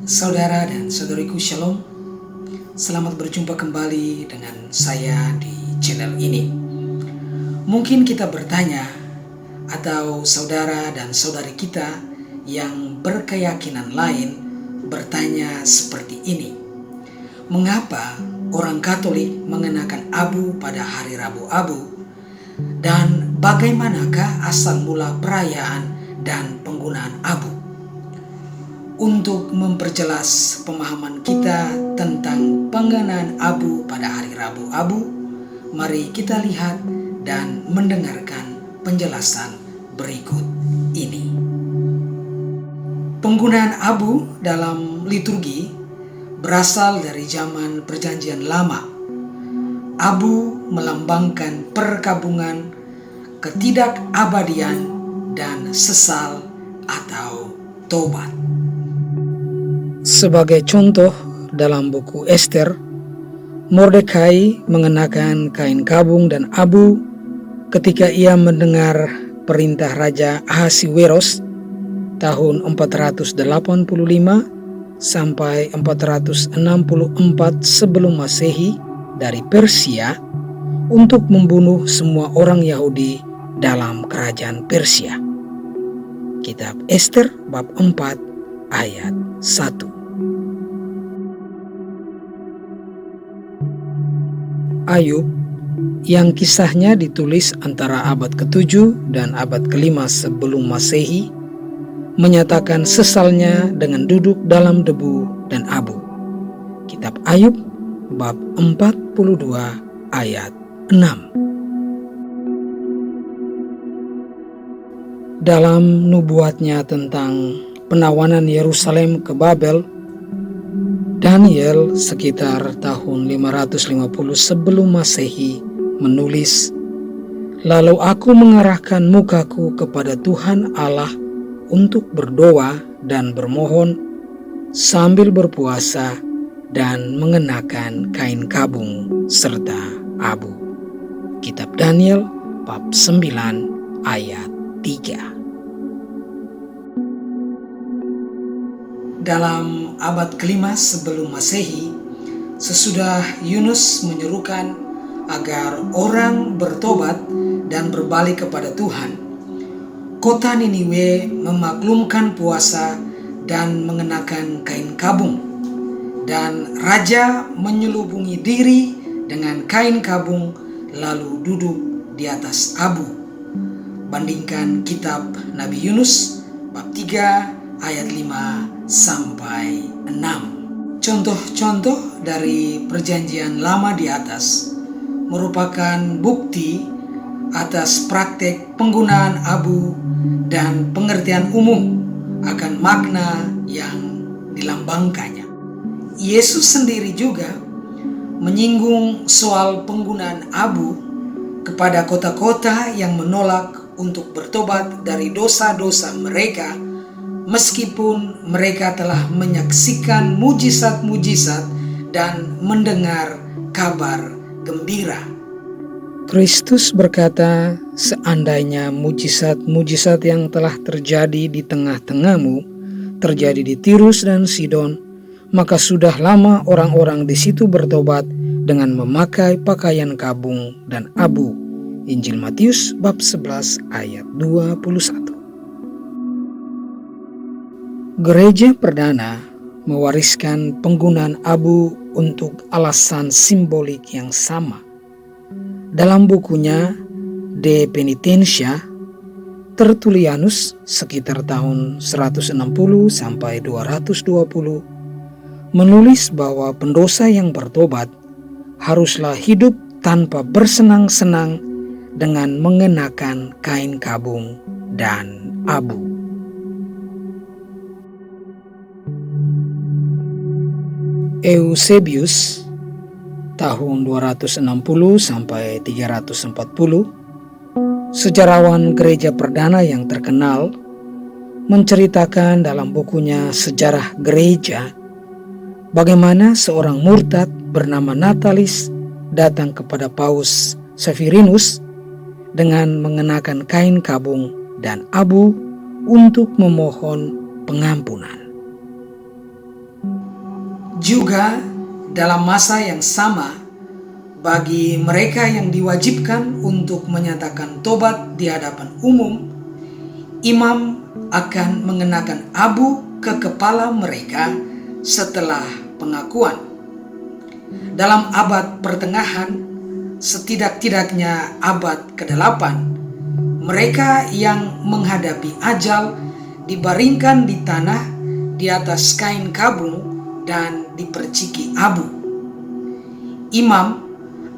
Saudara dan saudariku Shalom. Selamat berjumpa kembali dengan saya di channel ini. Mungkin kita bertanya, atau saudara dan saudari kita yang berkeyakinan lain bertanya seperti ini. Mengapa orang Katolik mengenakan abu pada hari Rabu Abu? Dan bagaimanakah asal mula perayaan dan penggunaan abu? Untuk memperjelas pemahaman kita tentang pengenaan abu pada hari Rabu Abu, mari kita lihat dan mendengarkan penjelasan berikut ini. Penggunaan abu dalam liturgi berasal dari zaman Perjanjian Lama. Abu melambangkan perkabungan, ketidakabadian, dan sesal atau tobat. Sebagai contoh, dalam buku Ester, Mordekai mengenakan kain kabung dan abu ketika ia mendengar perintah Raja Ahasiweros tahun 485 sampai 464 sebelum Masehi dari Persia untuk membunuh semua orang Yahudi dalam kerajaan Persia. Kitab Ester bab 4 ayat 1. Ayub yang kisahnya ditulis antara abad ke-7 dan abad ke-5 sebelum Masehi menyatakan sesalnya dengan duduk dalam debu dan abu. Kitab Ayub bab 42 ayat 6. Dalam nubuatnya tentang penawanan Yerusalem ke Babel, Daniel sekitar tahun 550 sebelum Masehi menulis, "Lalu aku mengarahkan mukaku kepada Tuhan Allah untuk berdoa dan bermohon sambil berpuasa dan mengenakan kain kabung serta abu." Kitab Daniel bab 9 ayat 3. Dalam abad ke-5 sebelum Masehi, sesudah Yunus menyerukan agar orang bertobat dan berbalik kepada Tuhan, kota Niniwe memaklumkan puasa dan mengenakan kain kabung, dan raja menyelubungi diri dengan kain kabung lalu duduk di atas abu. Bandingkan kitab Nabi Yunus bab 3 ayat 5 sampai 6. Contoh-contoh dari perjanjian lama di atas merupakan bukti atas praktek penggunaan abu dan pengertian umum akan makna yang dilambangkannya. Yesus sendiri juga menyinggung soal penggunaan abu kepada kota-kota yang menolak untuk bertobat dari dosa-dosa mereka, meskipun mereka telah menyaksikan mujizat-mujizat dan mendengar kabar gembira. Kristus berkata, "Seandainya mujizat-mujizat yang telah terjadi di tengah-tengahmu terjadi di Tirus dan Sidon, maka sudah lama orang-orang di situ bertobat dengan memakai pakaian kabung dan abu." Injil Matius bab 11 ayat 21. Gereja perdana mewariskan penggunaan abu untuk alasan simbolik yang sama. Dalam bukunya De Penitentia, Tertullianus sekitar tahun 160 sampai 220 menulis bahwa pendosa yang bertobat haruslah hidup tanpa bersenang-senang dengan mengenakan kain kabung dan abu. Eusebius tahun 260 sampai 340, sejarawan gereja perdana yang terkenal, menceritakan dalam bukunya Sejarah Gereja bagaimana seorang murtad bernama Natalis datang kepada Paus Severinus dengan mengenakan kain kabung dan abu untuk memohon pengampunan. Juga dalam masa yang sama, bagi mereka yang diwajibkan untuk menyatakan tobat di hadapan umum, imam akan mengenakan abu ke kepala mereka setelah pengakuan. Dalam abad pertengahan, setidak-tidaknya abad ke-8, mereka yang menghadapi ajal dibaringkan di tanah di atas kain kabung dan diperciki abu. Imam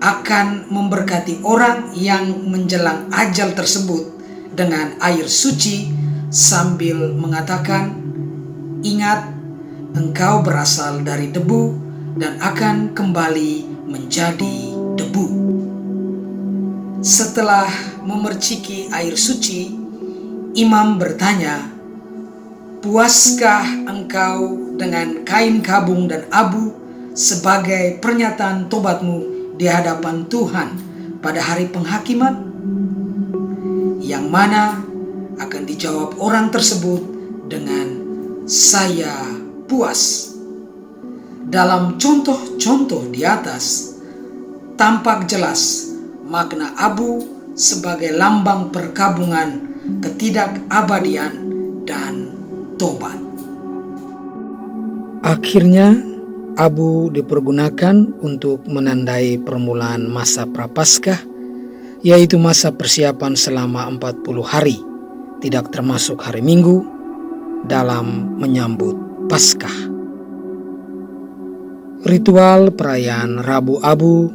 akan memberkati orang yang menjelang ajal tersebut dengan air suci sambil mengatakan, "Ingat, engkau berasal dari debu dan akan kembali menjadi debu." Setelah memerciki air suci, imam bertanya, "Puaskah engkau dengan kain kabung dan abu sebagai pernyataan tobatmu di hadapan Tuhan pada hari penghakiman?" Yang mana akan dijawab orang tersebut dengan, "Saya puas." Dalam contoh-contoh di atas, tampak jelas makna abu sebagai lambang perkabungan, ketidakabadian, dan tobat. Akhirnya, abu dipergunakan untuk menandai permulaan masa Prapaskah, yaitu masa persiapan selama 40 hari, tidak termasuk hari Minggu, dalam menyambut Paskah. Ritual perayaan Rabu Abu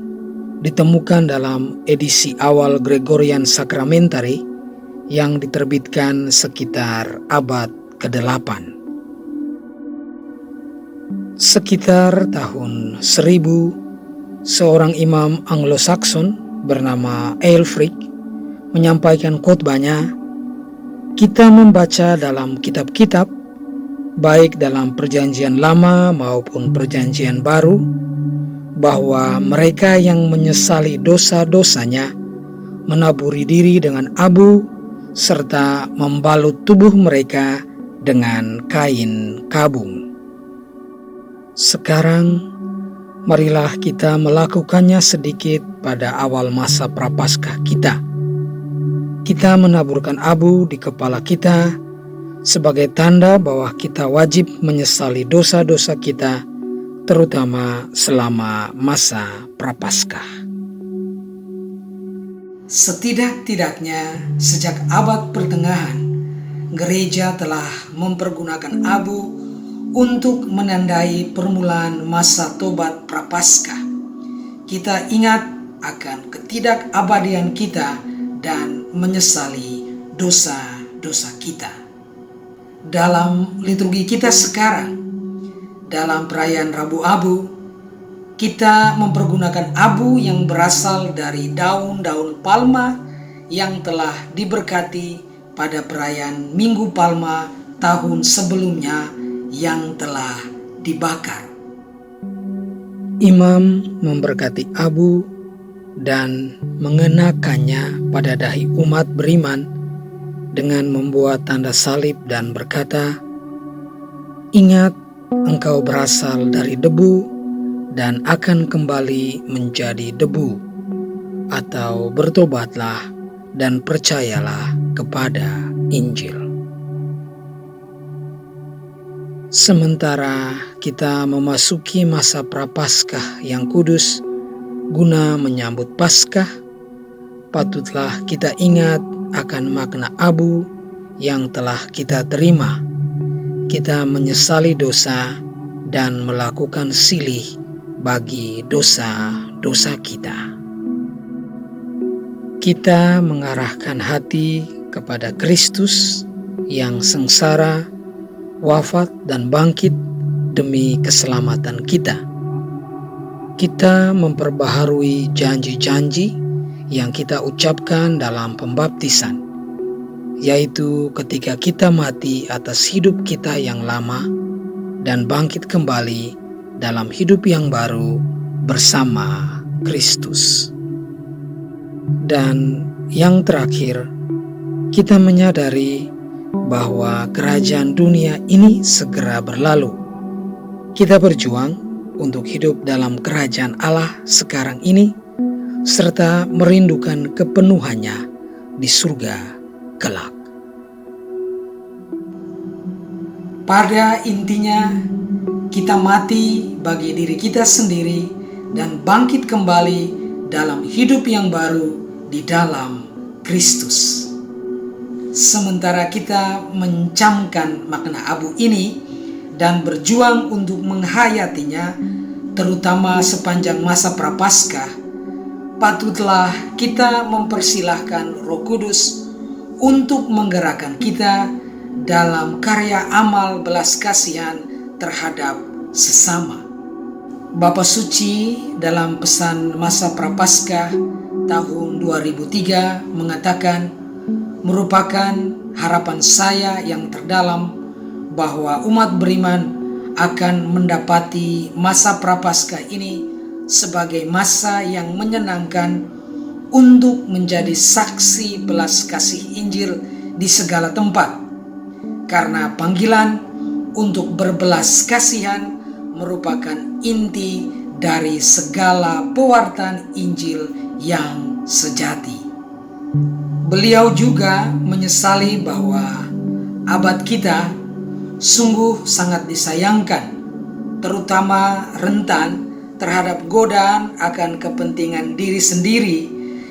ditemukan dalam edisi awal Gregorian Sacramentary yang diterbitkan sekitar abad ke-8. Sekitar tahun 1000, seorang imam Anglo-Saxon bernama Aelfric menyampaikan khotbahnya, "Kita membaca dalam kitab-kitab, baik dalam Perjanjian Lama maupun Perjanjian Baru, bahwa mereka yang menyesali dosa-dosanya menaburi diri dengan abu serta membalut tubuh mereka dengan kain kabung. Sekarang, marilah kita melakukannya sedikit pada awal masa Prapaskah kita. Kita menaburkan abu di kepala kita sebagai tanda bahwa kita wajib menyesali dosa-dosa kita, terutama selama masa Prapaskah." Setidak-tidaknya sejak abad pertengahan, gereja telah mempergunakan abu untuk menandai permulaan masa tobat Prapaskah. Kita ingat akan ketidakabadian kita dan menyesali dosa-dosa kita. Dalam liturgi kita sekarang, dalam perayaan Rabu Abu, kita mempergunakan abu yang berasal dari daun-daun palma yang telah diberkati pada perayaan Minggu Palma tahun sebelumnya yang telah dibakar. Imam memberkati abu dan mengenakannya pada dahi umat beriman dengan membuat tanda salib dan berkata, "Ingat, engkau berasal dari debu dan akan kembali menjadi debu," atau "Bertobatlah dan percayalah kepada Injil." Sementara kita memasuki masa Prapaskah yang kudus guna menyambut Paskah, patutlah kita ingat akan makna abu yang telah kita terima. Kita menyesali dosa dan melakukan silih bagi dosa-dosa kita. Kita mengarahkan hati kepada Kristus yang sengsara, wafat dan bangkit demi keselamatan kita. Kita memperbaharui janji-janji yang kita ucapkan dalam pembaptisan, yaitu ketika kita mati atas hidup kita yang lama dan bangkit kembali dalam hidup yang baru bersama Kristus. Dan yang terakhir, kita menyadari bahwa kerajaan dunia ini segera berlalu. Kita berjuang untuk hidup dalam kerajaan Allah sekarang ini, serta merindukan kepenuhannya di surga kelak. Pada intinya, kita mati bagi diri kita sendiri dan bangkit kembali dalam hidup yang baru di dalam Kristus. Sementara kita mencamkan makna abu ini dan berjuang untuk menghayatinya, terutama sepanjang masa Prapaskah, patutlah kita mempersilahkan Roh Kudus untuk menggerakkan kita dalam karya amal belas kasihan terhadap sesama. Bapa Suci dalam pesan masa Prapaskah tahun 2003 mengatakan, merupakan harapan saya yang terdalam bahwa umat beriman akan mendapati masa Prapaskah ini sebagai masa yang menyenangkan untuk menjadi saksi belas kasih Injil di segala tempat, karena panggilan untuk berbelas kasihan merupakan inti dari segala pewartaan Injil yang sejati. Beliau juga menyesali bahwa abad kita sungguh sangat disayangkan, terutama rentan terhadap godaan akan kepentingan diri sendiri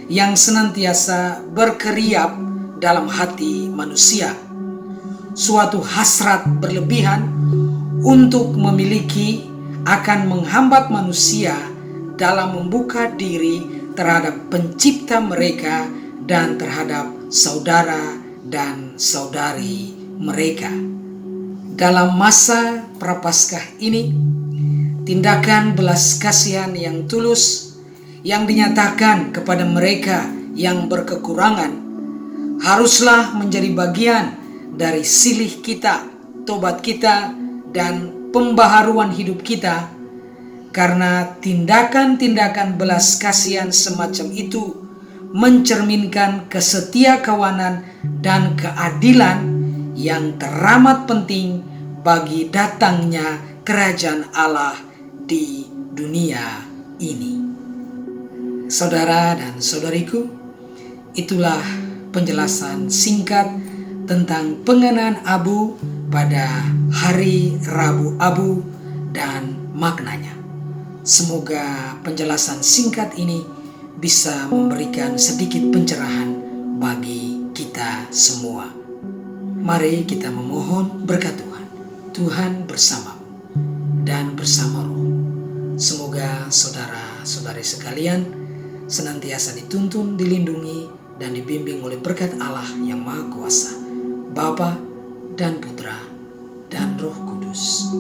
yang senantiasa berkeriap dalam hati manusia. Suatu hasrat berlebihan untuk memiliki akan menghambat manusia dalam membuka diri terhadap pencipta mereka dan terhadap saudara dan saudari mereka. Dalam masa Prapaskah ini, tindakan belas kasihan yang tulus yang dinyatakan kepada mereka yang berkekurangan haruslah menjadi bagian dari silih kita, tobat kita, dan pembaharuan hidup kita, karena tindakan-tindakan belas kasihan semacam itu mencerminkan kesetiakawanan dan keadilan yang teramat penting bagi datangnya kerajaan Allah di dunia ini. Saudara dan saudariku, itulah penjelasan singkat tentang pengenaan abu pada hari Rabu Abu dan maknanya. Semoga penjelasan singkat ini bisa memberikan sedikit pencerahan bagi kita semua. Mari kita memohon berkat Tuhan. Tuhan bersamamu dan bersama Roh. Semoga saudara-saudari sekalian senantiasa dituntun, dilindungi, dan dibimbing oleh berkat Allah yang Maha Kuasa, Bapa dan Putra dan Roh Kudus.